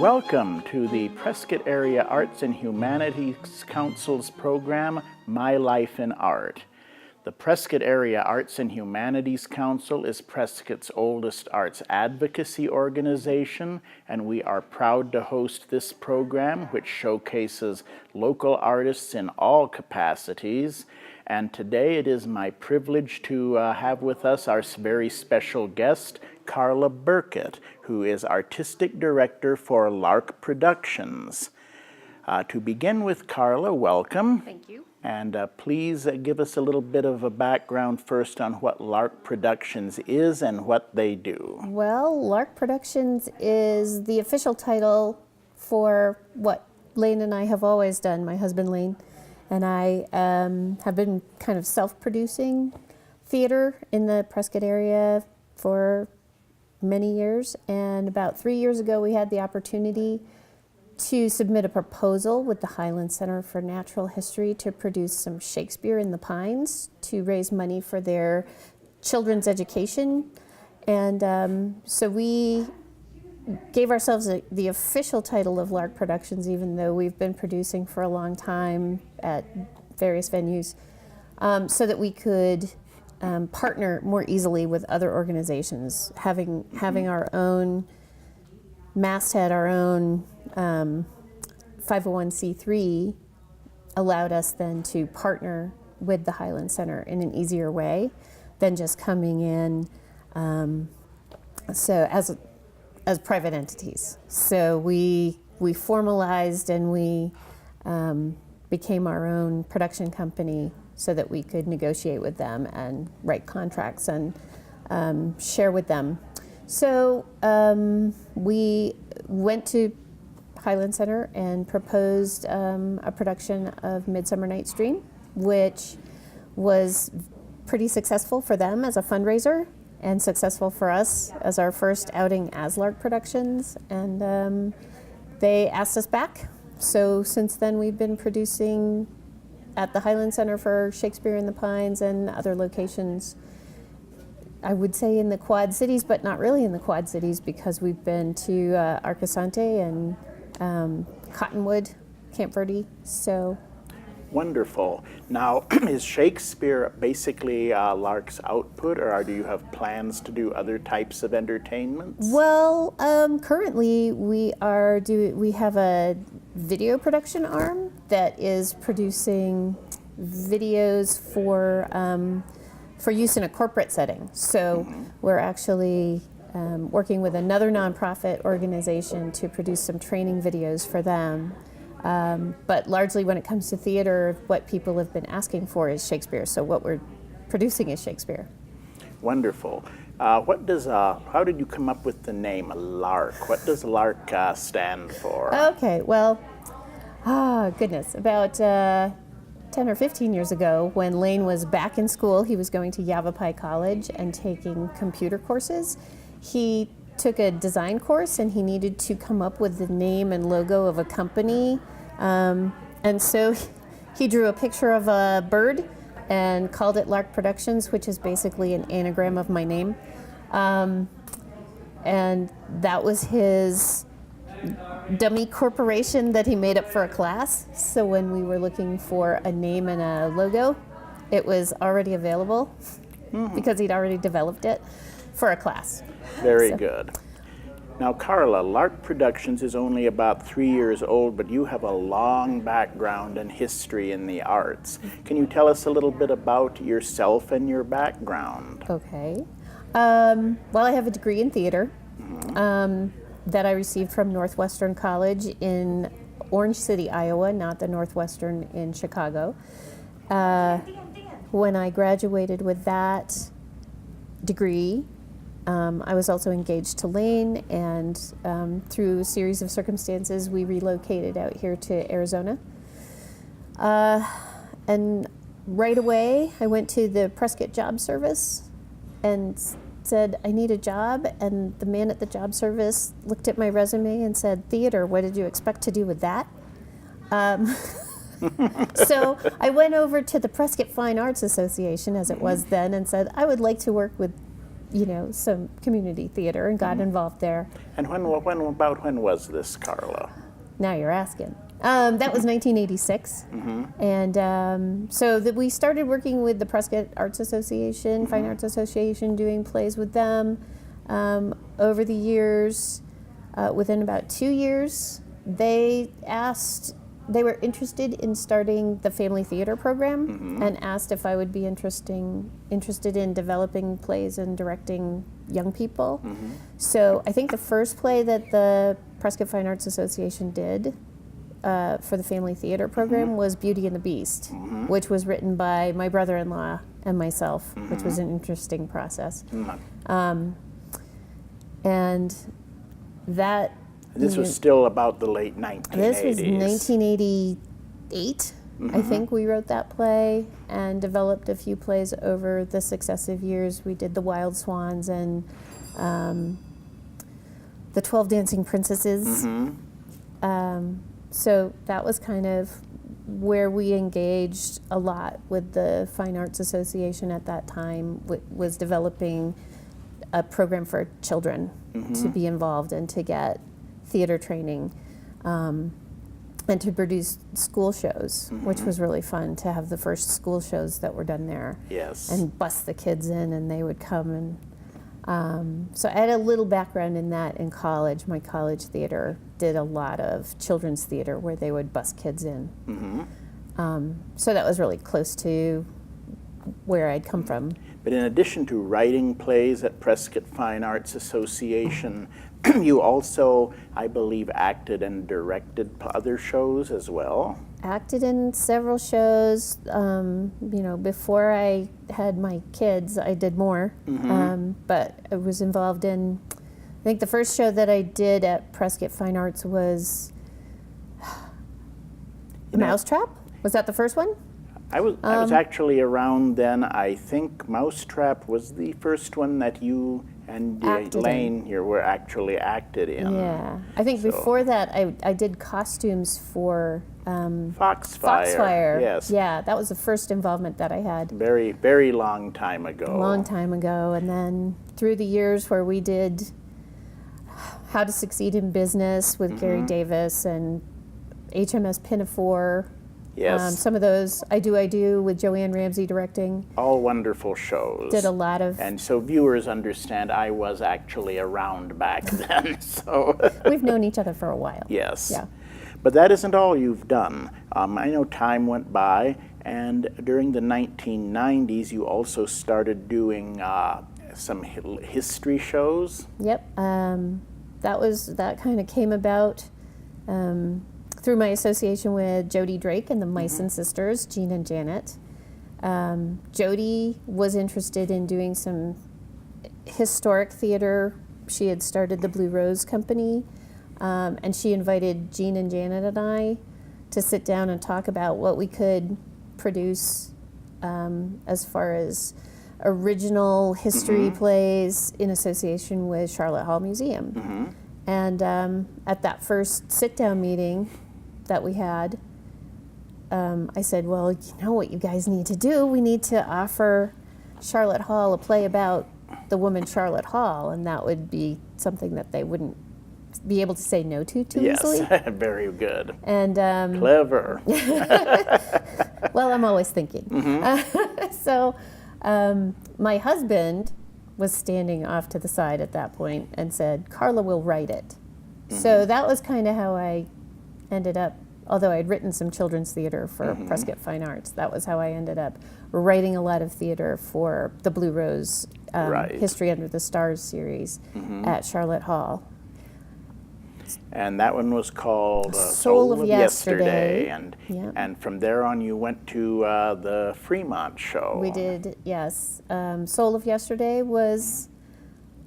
Welcome to the Prescott Area Arts and Humanities Council's program, My Life in Art. The Prescott Area Arts and Humanities Council is Prescott's oldest arts advocacy organization, and we are proud to host this program, which showcases local artists in all capacities. And today it is my privilege to have with us our very special guest, Karla Burkitt, who is Artistic Director for Laark Productions. To begin with, Karla, welcome. Thank you. And please give us a little bit of a background first on what Laark Productions is and what they do. Well, Laark Productions is the official title for what Lane and I have always done. My husband Lane and I have been kind of self-producing theater in the Prescott area for many years, and about 3 years ago we had the opportunity to submit a proposal with the Highland Center for Natural History to produce some Shakespeare in the Pines to raise money for their children's education. And so we gave ourselves the official title of Laark Productions, even though we've been producing for a long time at various venues, so that we could partner more easily with other organizations. Having our own masthead, our own 501c3 allowed us then to partner with the Highland Center in an easier way than just coming in so as private entities. So we formalized and we became our own production company so that we could negotiate with them and write contracts and share with them. So we went to Highland Center and proposed a production of Midsummer Night's Dream, which was pretty successful for them as a fundraiser and successful for us as our first outing as Laark Productions, and they asked us back. So since then we've been producing at the Highland Center for Shakespeare in the Pines and other locations, I would say in the Quad Cities, but not really in the Quad Cities, because we've been to Arcasante and Cottonwood, Camp Verde, so. Wonderful. Now, is Shakespeare basically Laark's output, or do you have plans to do other types of entertainments? Well, currently we have a video production arm that is producing videos for use in a corporate setting. So we're actually working with another nonprofit organization to produce some training videos for them. But largely when it comes to theater, what people have been asking for is Shakespeare. So what we're producing is Shakespeare. Wonderful. How did you come up with the name Laark? What does Laark stand for? Okay, well, goodness, about 10 or 15 years ago, when Lane was back in school, he was going to Yavapai College and taking computer courses. He took a design course and he needed to come up with the name and logo of a company. And so he drew a picture of a bird and called it Laark Productions, which is basically an anagram of my name. And that was his dummy corporation that he made up for a class. So when we were looking for a name and a logo, it was already available because he'd already developed it for a class. Very good. Now, Karla, Laark Productions is only about 3 years old, but you have a long background and history in the arts. Can you tell us a little bit about yourself and your background? Okay. Well, I have a degree in theater that I received from Northwestern College in Orange City, Iowa, not the Northwestern in Chicago. When I graduated with that degree, I was also engaged to Lane, and through a series of circumstances, we relocated out here to Arizona. And right away, I went to the Prescott Job Service and said, I need a job. And the man at the job service looked at my resume and said, theater, what did you expect to do with that? So I went over to the Prescott Fine Arts Association, as it was then, and said, I would like to work with some community theater and got involved there. And when was this, Karla? Now you're asking. That was 1986. And so we started working with the Prescott Arts Association, Fine Arts Association, doing plays with them. Over the years, within about 2 years, they were interested in starting the family theater program and asked if I would be interested in developing plays and directing young people. So I think the first play that the Prescott Fine Arts Association did for the family theater program was Beauty and the Beast, which was written by my brother-in-law and myself, which was an interesting process. And that... This was still about the late 1980s. This was 1988. I think we wrote that play and developed a few plays over the successive years. We did The Wild Swans and The 12 Dancing Princesses. So that was kind of where we engaged a lot with the Fine Arts Association at that time, was developing a program for children to be involved and to get theater training, and to produce school shows, which was really fun to have the first school shows that were done there. Yes. And bus the kids in, and they would come. And so I had a little background in that in college. My college theater did a lot of children's theater where they would bus kids in. So that was really close to where I'd come from. But in addition to writing plays at Prescott Fine Arts Association, you also, I believe, acted and directed other shows as well. Acted in several shows. Before I had my kids, I did more. But I was involved in, I think the first show that I did at Prescott Fine Arts was Mousetrap. Was that the first one? I was actually around then. I think Mousetrap was the first one that you and Elaine here were actually acted in. Yeah. I think before that I did costumes for Foxfire. Yes. Yeah, that was the first involvement that I had. Very, very long time ago. A long time ago. And then through the years where we did How to Succeed in Business with Gary Davis and HMS Pinafore. Yes. Some of those, I Do with Joanne Ramsey directing. All wonderful shows. Did a lot of... And so viewers understand I was actually around back then. So We've known each other for a while. Yes. Yeah. But that isn't all you've done. I know time went by, and during the 1990s you also started doing some history shows. Yep. That kind of came about through my association with Jody Drake and the Meissen sisters, Jean and Janet. Jody was interested in doing some historic theater. She had started the Blue Rose Company, and she invited Jean and Janet and I to sit down and talk about what we could produce as far as original history plays in association with Sharlot Hall Museum. And at that first sit-down meeting that we had, I said, well, you know what you guys need to do? We need to offer Sharlot Hall a play about the woman Sharlot Hall, and that would be something that they wouldn't be able to say no to too easily. Yes, very good. And clever. Well, I'm always thinking. So my husband was standing off to the side at that point and said, Karla will write it. So that was kind of how I ended up, although I'd written some children's theater for Prescott Fine Arts, that was how I ended up writing a lot of theater for the Blue Rose History Under the Stars series at Sharlot Hall. And that one was called Soul of Yesterday. And from there on you went to the Fremont show. We did, yes. Soul of Yesterday was,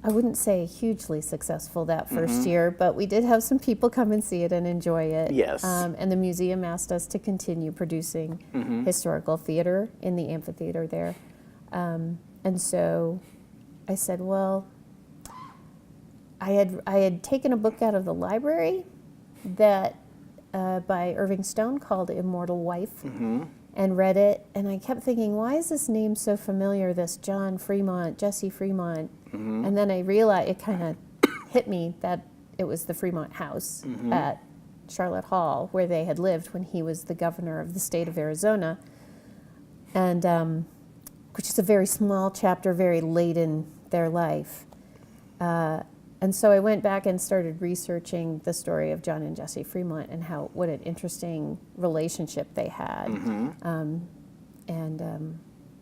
I wouldn't say hugely successful that first year, but we did have some people come and see it and enjoy it. Yes. And the museum asked us to continue producing historical theater in the amphitheater there. And so I said, well, I had taken a book out of the library that by Irving Stone called Immortal Wife, and read it, and I kept thinking, why is this name so familiar, this John Fremont, Jessie Fremont? And then I realized, it kind of hit me that it was the Fremont House at Sharlot Hall, where they had lived when he was the governor of the state of Arizona, and which is a very small chapter, very late in their life. And so I went back and started researching the story of John and Jessie Fremont and what an interesting relationship they had, and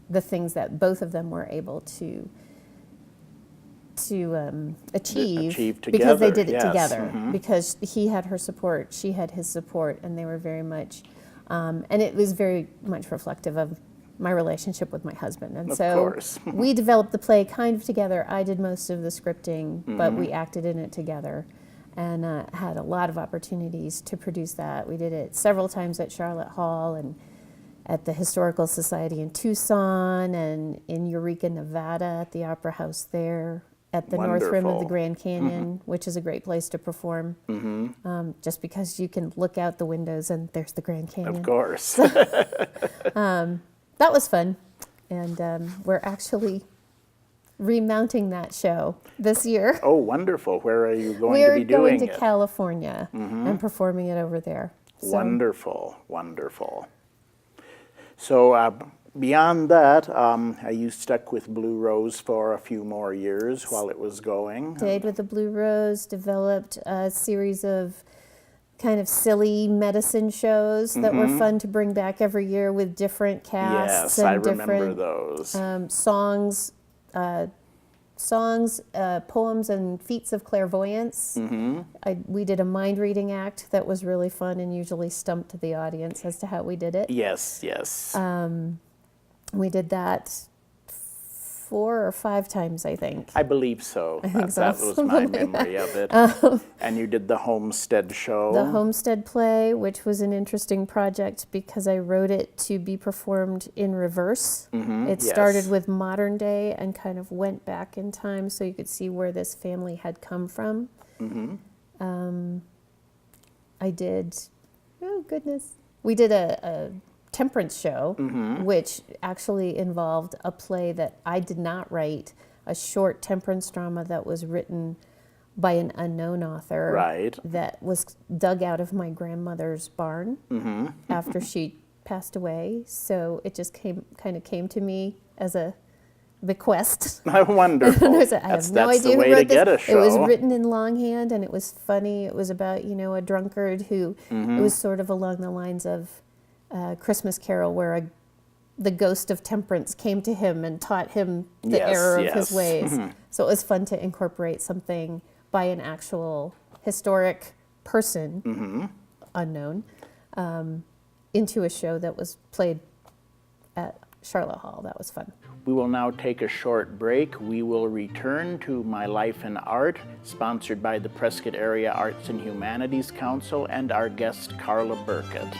the things that both of them were able to achieve together, because they did it yes. together. Because he had her support, she had his support, and they were very much, and it was very much reflective of my relationship with my husband. And Of so course. we developed the play kind of together. I did most of the scripting, but we acted in it together, and had a lot of opportunities to produce that. We did it several times at Sharlot Hall and at the Historical Society in Tucson and in Eureka, Nevada at the Opera House there, at the North Rim of the Wonderful. Grand Canyon, which is a great place to perform, just because you can look out the windows and there's the Grand Canyon. Of course. That was fun, and we're actually remounting that show this year. Oh, wonderful. Where are you going We're to be doing going to it? California and performing it over there. So, Wonderful, wonderful. So beyond that, you stuck with Blue Rose for a few more years while it was going. stayed with the Blue Rose, developed a series of kind of silly medicine shows that were fun to bring back every year with different casts Yes, I and remember different those. songs, poems, and feats of clairvoyance. We did a mind reading act that was really fun and usually stumped the audience as to how we did it. Yes, yes. We did that 4 or 5 times, I think. I believe so. I think so, That was my something like memory of it. And you did the Homestead show. The Homestead play, which was an interesting project because I wrote it to be performed in reverse. It started yes. with modern day and kind of went back in time so you could see where this family had come from. I did, oh goodness, we did a temperance show, which actually involved a play that I did not write, a short temperance drama that was written by an unknown author, Right. that was dug out of my grandmother's barn after she passed away. So it just came to me as a bequest. Wonderful. I have no that's idea the who way wrote to get this. a show. It was written in longhand, and it was funny. It was about, a drunkard who, it was sort of along the lines of Christmas Carol, where the ghost of temperance came to him and taught him the Yes, error of yes. his ways. So it was fun to incorporate something by an actual historic person, unknown, into a show that was played at Sharlot Hall. That was fun. We will now take a short break. We will return to My Life in Art, sponsored by the Prescott Area Arts and Humanities Council and our guest, Karla Burkitt.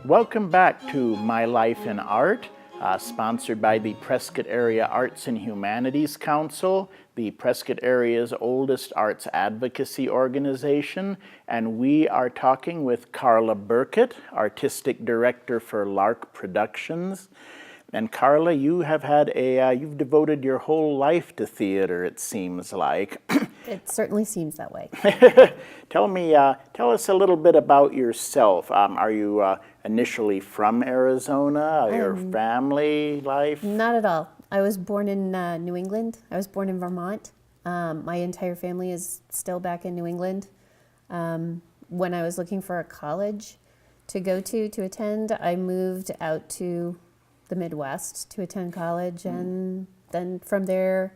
Welcome back to My Life in Art, sponsored by the Prescott Area Arts and Humanities Council, the Prescott Area's oldest arts advocacy organization, and we are talking with Karla Burkitt, Artistic Director for Laark Productions. And Karla, you have had you've devoted your whole life to theater, it seems like. It certainly seems that way. Tell us a little bit about yourself. Are you initially from Arizona? Your family life? Not at all. I was born in New England. I was born in Vermont. My entire family is still back in New England. When I was looking for a college to go to attend, I moved out to the Midwest to attend college, and then from there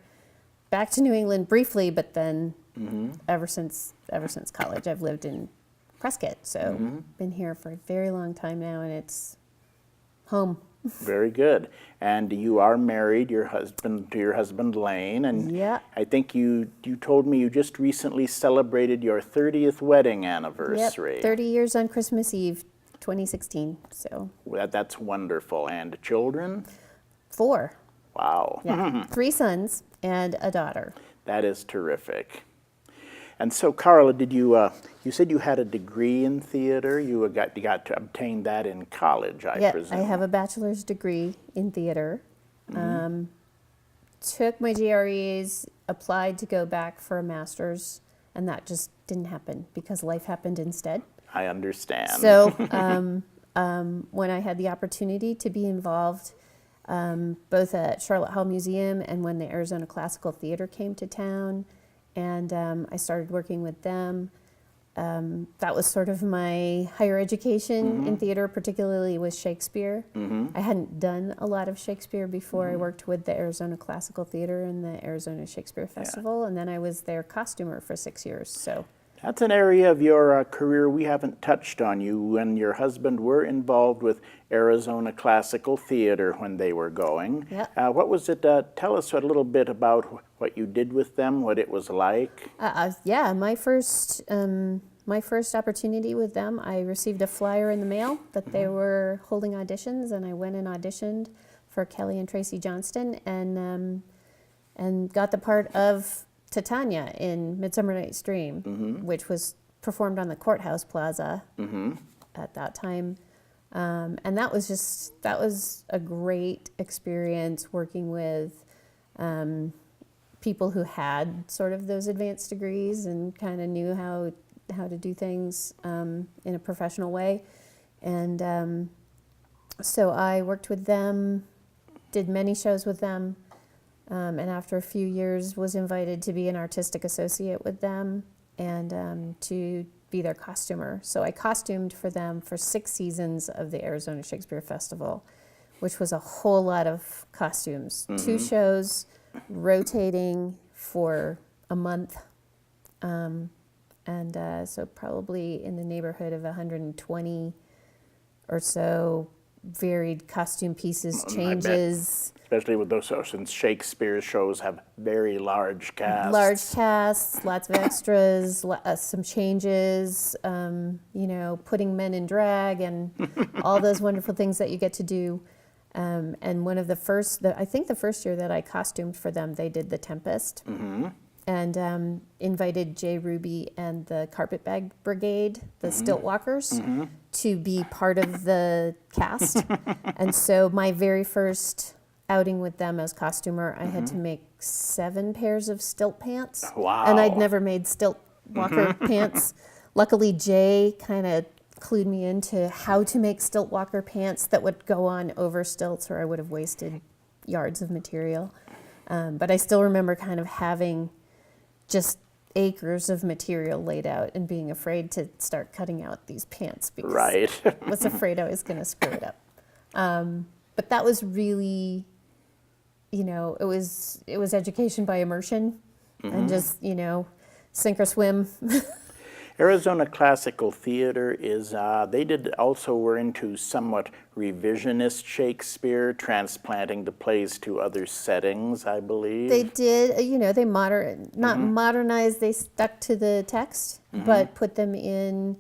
back to New England briefly, but then ever since college I've lived in Prescott, so been here for a very long time now, and it's home. Very good. And you are married, to your husband Lane, and Yeah. I think you told me you just recently celebrated your 30th wedding Yep, anniversary. 30 years on Christmas Eve 2016, so That's wonderful. And children? 4. Wow. Yeah, 3 sons and a daughter. That is terrific. And so, Karla, did you said you had a degree in theater. You got to obtain that in college, I presume. I have a bachelor's degree in theater. Took my GREs, applied to go back for a master's, and that just didn't happen because life happened instead. I understand. So when I had the opportunity to be involved both at Sharlot Hall Museum and when the Arizona Classical Theater came to town, and I started working with them. That was sort of my higher education in theater, particularly with Shakespeare. I hadn't done a lot of Shakespeare before. I worked with the Arizona Classical Theater and the Arizona Shakespeare Festival, and then I was their costumer for 6 years. So that's an area of your career we haven't touched on. You and your husband were involved with Arizona Classical Theater when they were going. Yep. What was it? Tell us a little bit about what you did with them, what it was like. Yeah, my first opportunity with them, I received a flyer in the mail that they were holding auditions, and I went and auditioned for Kelly and Tracy Johnston, and got the part of Titania in Midsummer Night's Dream, which was performed on the Courthouse Plaza at that time. And that was a great experience working with people who had sort of those advanced degrees and kind of knew how to do things in a professional way. And so I worked with them, did many shows with them, and after a few years was invited to be an artistic associate with them and to be their costumer. So I costumed for them for 6 seasons of the Arizona Shakespeare Festival, which was a whole lot of costumes. 2 shows, rotating for a month. So probably in the neighborhood of 120 or so varied costume pieces, changes. Especially with those, since Shakespeare shows have very large casts. Large casts, lots of extras, some changes, putting men in drag and all those wonderful things that you get to do. And one of the first year that I costumed for them, they did the Tempest. And invited Jay Ruby and the Carpetbag Brigade, the Stilt Walkers, to be part of the cast. And so my very first outing with them as costumer, I had to make 7 pairs of stilt pants. Wow. And I'd never made stilt walker pants. Luckily, Jay kind of clued me into how to make stilt walker pants that would go on over stilts, or I would have wasted yards of material. But I still remember kind of having just acres of material laid out and being afraid to start cutting out these pants because I was afraid I was going to screw it up. But that was really, it was education by immersion and just, sink or swim. Arizona Classical Theater were into somewhat revisionist Shakespeare, transplanting the plays to other settings, I believe. They did, they modernized, they stuck to the text, but put them in,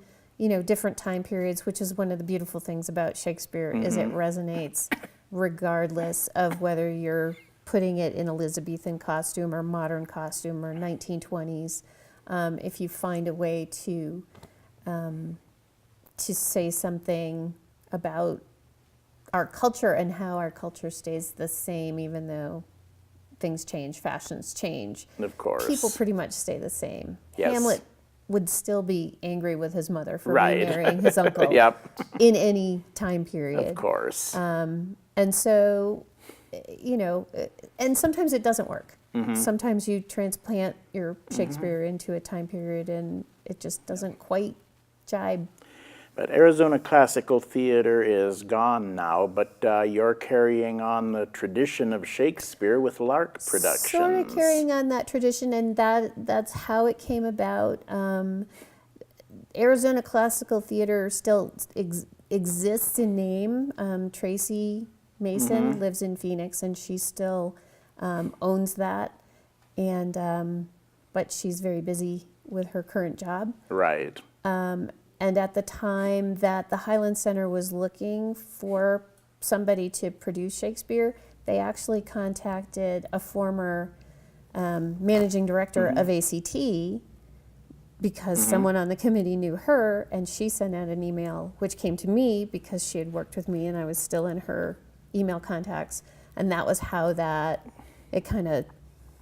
different time periods, which is one of the beautiful things about Shakespeare, is it resonates regardless of whether you're putting it in Elizabethan costume or modern costume or 1920s. If you find a way to say something about our culture and how our culture stays the same, even though things change, fashions change. Of course. People pretty much stay the same. Yes. Hamlet would still be angry with his mother for remarrying his uncle in any time period. Of course. And so, and sometimes it doesn't work. Sometimes you transplant your Shakespeare into a time period and it just doesn't quite jibe. But Arizona Classical Theater is gone now, but you're carrying on the tradition of Shakespeare with Laark Productions. Sort of carrying on that tradition, and that's how it came about. Arizona Classical Theater still exists in name. Tracy Mason lives in Phoenix, and she still owns that, and but she's very busy with her current job. Right. And at the time that the Highland Center was looking for somebody to produce Shakespeare, they actually contacted a former managing director of ACT because someone on the committee knew her, and she sent out an email which came to me because she had worked with me and I was still in her email contacts, and that was how it kind of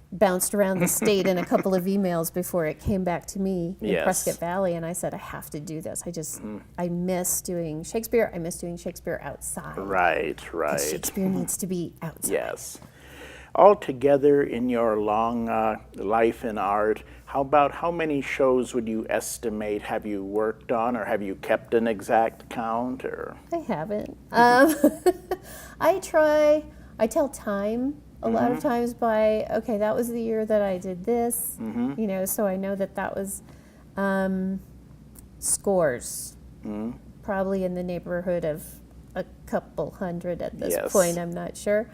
bounced around the state in a couple of emails before it came back to me in Prescott Valley, and I said, I have to do this. I miss doing Shakespeare. I miss doing Shakespeare outside. Right. Shakespeare needs to be outside. Yes. Altogether, in your long life in art, how many shows would you estimate have you worked on, or have you kept an exact count? Or I haven't. I tell time a lot of times by, okay, that was the year that I did this, so I know that was scores, probably in the neighborhood of a couple hundred at this point, I'm not sure.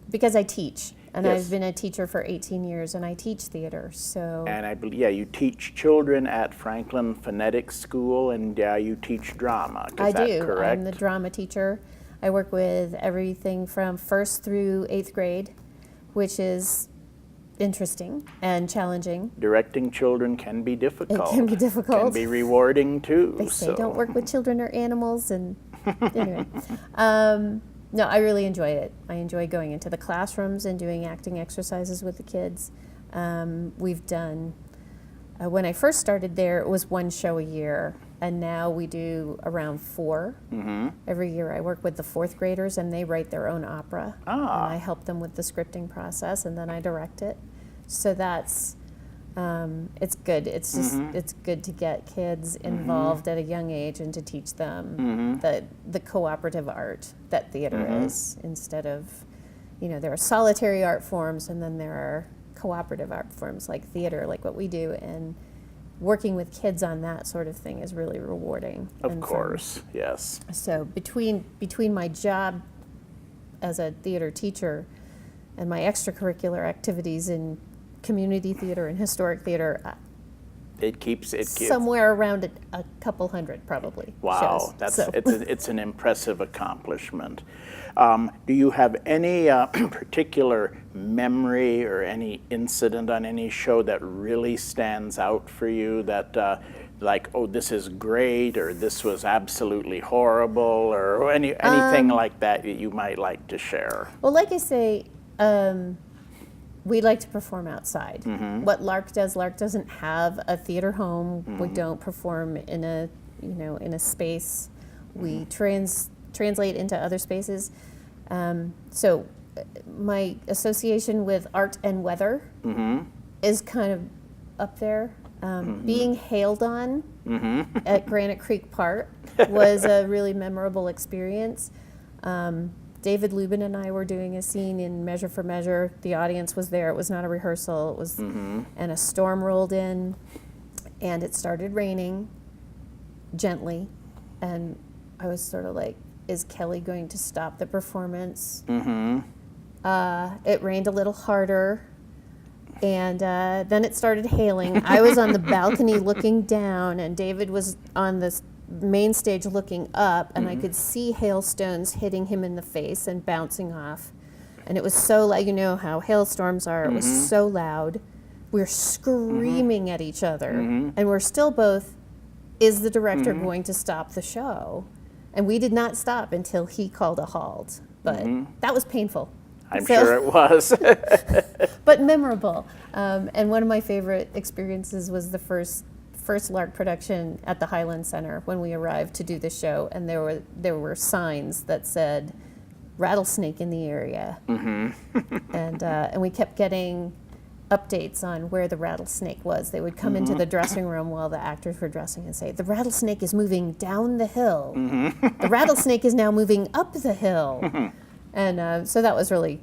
Because I teach, and I've been a teacher for 18 years, and I teach theater, so. And I believe, you teach children at Franklin Phonetic School, and you teach drama. Is that correct? I'm the drama teacher. I work with everything from 1st through 8th grade, which is interesting and challenging. Directing children can be difficult. It can be difficult. Can be rewarding too. They say don't work with children or animals, and anyway. No, I really enjoy it. I enjoy going into the classrooms and doing acting exercises with the kids. We've done, when I first started there, it was 1 show a year, and now we do around 4 every year. I work with the 4th graders, and they write their own opera, and I help them with the scripting process, and then I direct it. So that's, it's good. It's just, it's good to get kids involved at a young age and to teach them the cooperative art that theater is, instead of, there are solitary art forms, and then there are cooperative art forms like theater, like what we do, and working with kids on that sort of thing is really rewarding. Of course, yes. So between my job as a theater teacher and my extracurricular activities in community theater and historic theater, it keeps somewhere around a couple hundred probably. Wow, shows. It's an impressive accomplishment. Do you have any particular memory or any incident on any show that really stands out for you, that like, oh, this is great, or this was absolutely horrible, or anything like that you might like to share? Well, like I say, we like to perform outside. What Laark doesn't have a theater home. We don't perform in a space. We translate into other spaces. So my association with art and weather is kind of up there. Being hailed on at Granite Creek Park was a really memorable experience. David Lubin and I were doing a scene in Measure for Measure. The audience was there. It was not a rehearsal. It was, and a storm rolled in, and it started raining gently, and I was sort of like, is Kelly going to stop the performance? It rained a little harder, and then it started hailing. I was on the balcony looking down, and David was on the main stage looking up, and I could see hailstones hitting him in the face and bouncing off. And it was so loud. You know how hailstorms are. It was so loud. We're screaming at each other, and we're still both, is the director going to stop the show? And we did not stop until he called a halt. But that was painful. I'm sure it was. But memorable. And one of my favorite experiences was the first Laark production at the Highland Center when we arrived to do the show, and there were signs that said rattlesnake in the area, and we kept getting updates on where the rattlesnake was. They would come into the dressing room while the actors were dressing and say, the rattlesnake is moving down the hill. The rattlesnake is now moving up the hill. And so that was really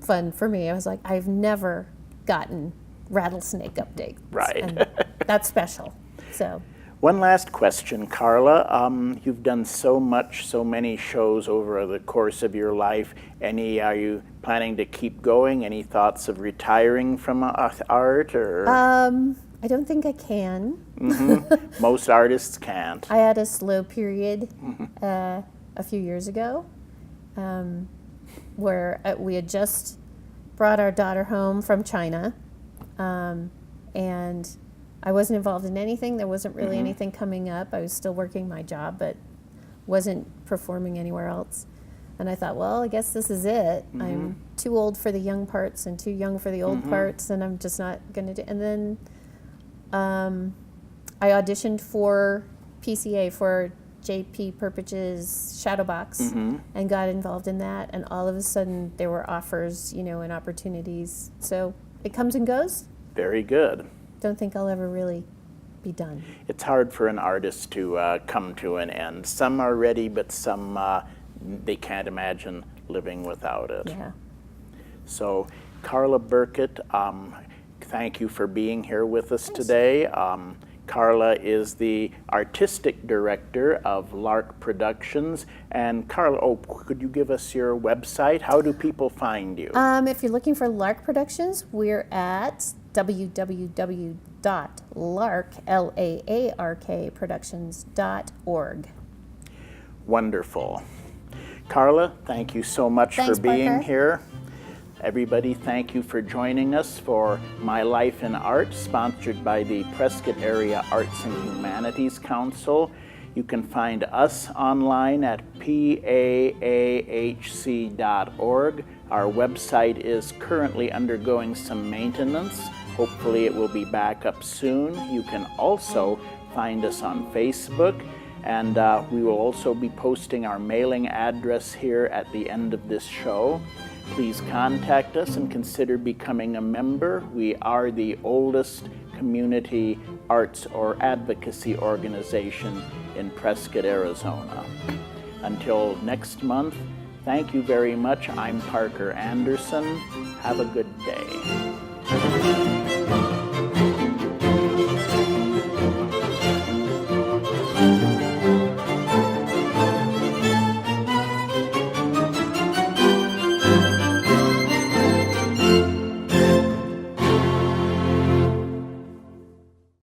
fun for me. I was like, I've never gotten rattlesnake updates. Right. And that's special. So. One last question, Karla. You've done so many shows over the course of your life. Are you planning to keep going? Any thoughts of retiring from art? Or? I don't think I can. Most artists can't. I had a slow period a few years ago. where we had just brought our daughter home from China, and I wasn't involved in anything. There wasn't really anything coming up. I was still working my job, but wasn't performing anywhere else. And I thought, well, I guess this is it. I'm too old for the young parts and too young for the old parts, and I'm just not going to do. And then I auditioned for PCA, for J.P. Perpich's Shadowbox, and got involved in that. And all of a sudden, there were offers, you know, and opportunities. So it comes and goes. Very good. Don't think I'll ever really be done. It's hard for an artist to come to an end. Some are ready, but some they can't imagine living without it. Yeah. So, Karla Burkitt, thank you for being here with us today. Karla is the artistic director of Laark Productions. And Karla, could you give us your website? How do people find you? If you're looking for Laark Productions, we're at www.laark, productions.org. Wonderful. Karla, thank you so much Thanks, for being Parker. here. Everybody, thank you for joining us for My Life in Art, sponsored by the Prescott Area Arts and Humanities Council. You can find us online at paahc.org. Our website is currently undergoing some maintenance. Hopefully it will be back up soon. You can also find us on Facebook, and we will also be posting our mailing address here at the end of this show. Please contact us and consider becoming a member. We are the oldest community arts or advocacy organization in Prescott, Arizona. Until next month, thank you very much. I'm Parker Anderson. Have a good day.